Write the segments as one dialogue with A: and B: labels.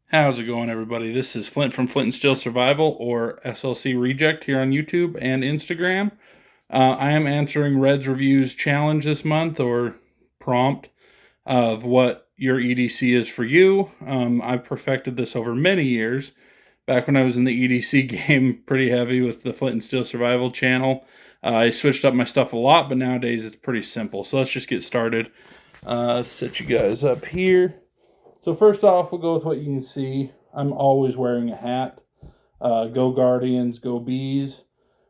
A: How's it going, everybody? This is Flint from Flint and Steel Survival, or SLC Reject, here on YouTube and Instagram. I am answering Red's Reviews challenge this month, or prompt, of what your EDC is for you. I've perfected this over many years. Back when I was in the EDC game pretty heavy with the Flint and Steel Survival channel, I switched up my stuff a lot, but nowadays it's pretty simple. So let's just get started. Set you guys up here. So first off, we'll go with what you can see. I'm always wearing a hat. Go Guardians, go Bees.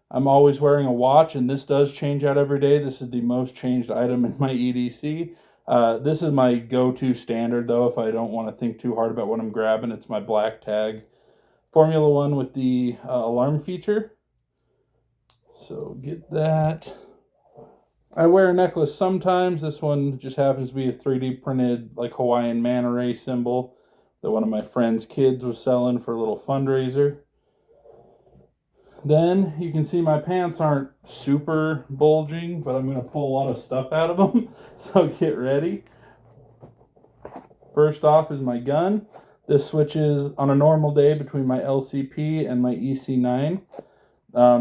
A: I'm always wearing a watch, and this does change out every day. This is the most changed item in my EDC. This is my go-to standard, though, if I don't want to think too hard about what I'm grabbing. It's my black tag Formula One with the alarm feature. So get that. I wear a necklace sometimes. This one just happens to be a 3D printed like Hawaiian manta ray symbol that one of my friend's kids was selling for a little fundraiser. Then you can see my pants aren't super bulging, but I'm going to pull a lot of stuff out of them. So get ready. First off is my gun. This switches on a normal day between my LCP and my EC9.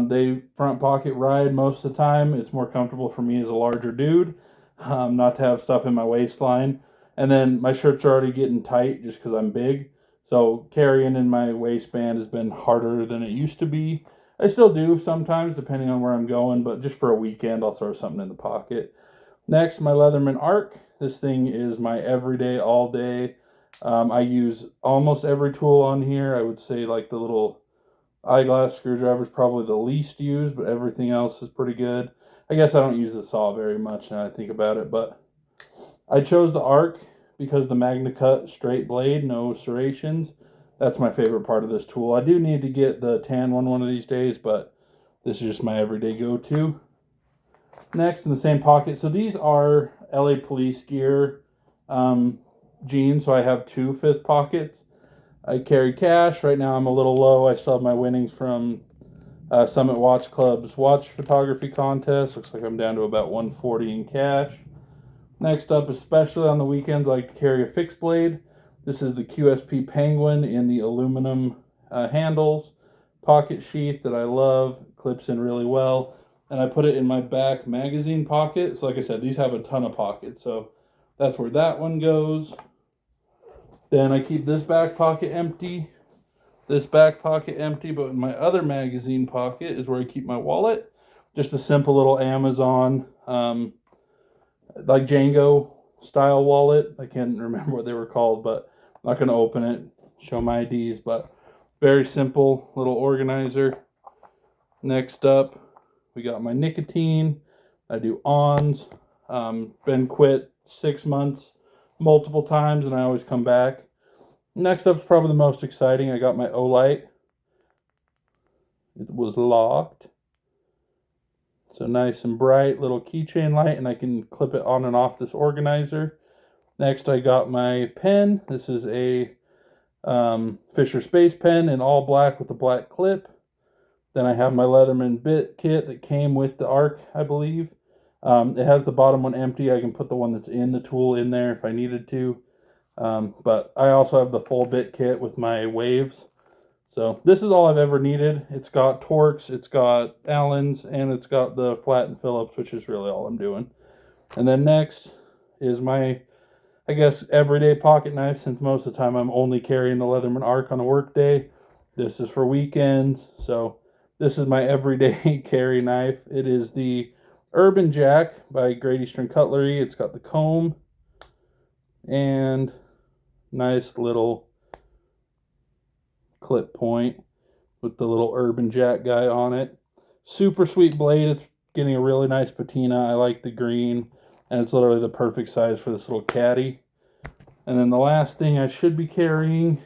A: They front pocket ride most of the time. It's more comfortable for me as a larger dude, not to have stuff in my waistline. And then my shirts are already getting tight just because I'm big. So carrying in my waistband has been harder than it used to be. I still do sometimes, depending on where I'm going, but just for a weekend, I'll throw something in the pocket. Next, my Leatherman Arc. This thing is my everyday, all day. I use almost every tool on here. I would say like the little eyeglass screwdriver is probably the least used, but everything else is pretty good. I guess I don't use the saw very much now I think about it, but I chose the Arc because the MagnaCut straight blade, no serrations. That's my favorite part of this tool. I do need to get the tan one of these days, but this is just my everyday go-to. Next, in the same pocket, so these are LA Police gear jeans, so I have 2 fifth pockets. I carry cash. Right now I'm a little low. I still have my winnings from Summit Watch Club's watch photography contest. Looks like I'm down to about 140 in cash. Next up, especially on the weekends, I like to carry a fixed blade. This is the QSP Penguin in the aluminum handles. Pocket sheath that I love. Clips in really well. And I put it in my back magazine pocket. So like I said, these have a ton of pockets. So that's where that one goes. Then I keep this back pocket empty, this back pocket empty, but in my other magazine pocket is where I keep my wallet. Just a simple little Amazon, like Django style wallet. I can't remember what they were called, but I'm not going to open it, show my IDs, but very simple little organizer. Next up, we got my nicotine. I do ONS. Been quit 6 months. Multiple times, and I always come back. Next up is probably the most exciting. I got my Olight. It was locked. So nice and bright little keychain light, and I can clip it on and off this organizer. Next, I got my pen. This is a Fisher Space pen in all black with a black clip. Then I have my Leatherman bit kit that came with the Arc, I believe. It has the bottom one empty. I can put the one that's in the tool in there if I needed to. But I also have the full bit kit with my waves. So this is all I've ever needed. It's got Torx, it's got Allens, and it's got the Flat and Phillips, which is really all I'm doing. And then next is my, I guess, everyday pocket knife, since most of the time I'm only carrying the Leatherman Arc on a work day. This is for weekends. So this is my everyday carry knife. It is the Urban Jack by Great Eastern Cutlery. It's got the comb and nice little clip point with the little Urban Jack guy on it. Super sweet blade. It's getting a really nice patina. I like the green, and it's literally the perfect size for this little caddy. And then the last thing I should be carrying,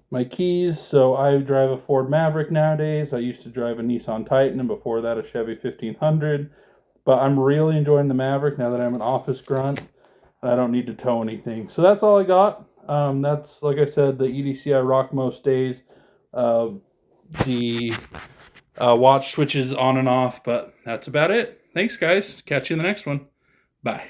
A: my keys. So I drive a Ford Maverick nowadays. I used to drive a Nissan Titan, and before that a Chevy 1500. But I'm really enjoying the Maverick now that I'm an office grunt and I don't need to tow anything. So that's all I got. That's, like I said, the EDC I rock most days. The watch switches on and off, but that's about it. Thanks, guys. Catch you in the next one. Bye.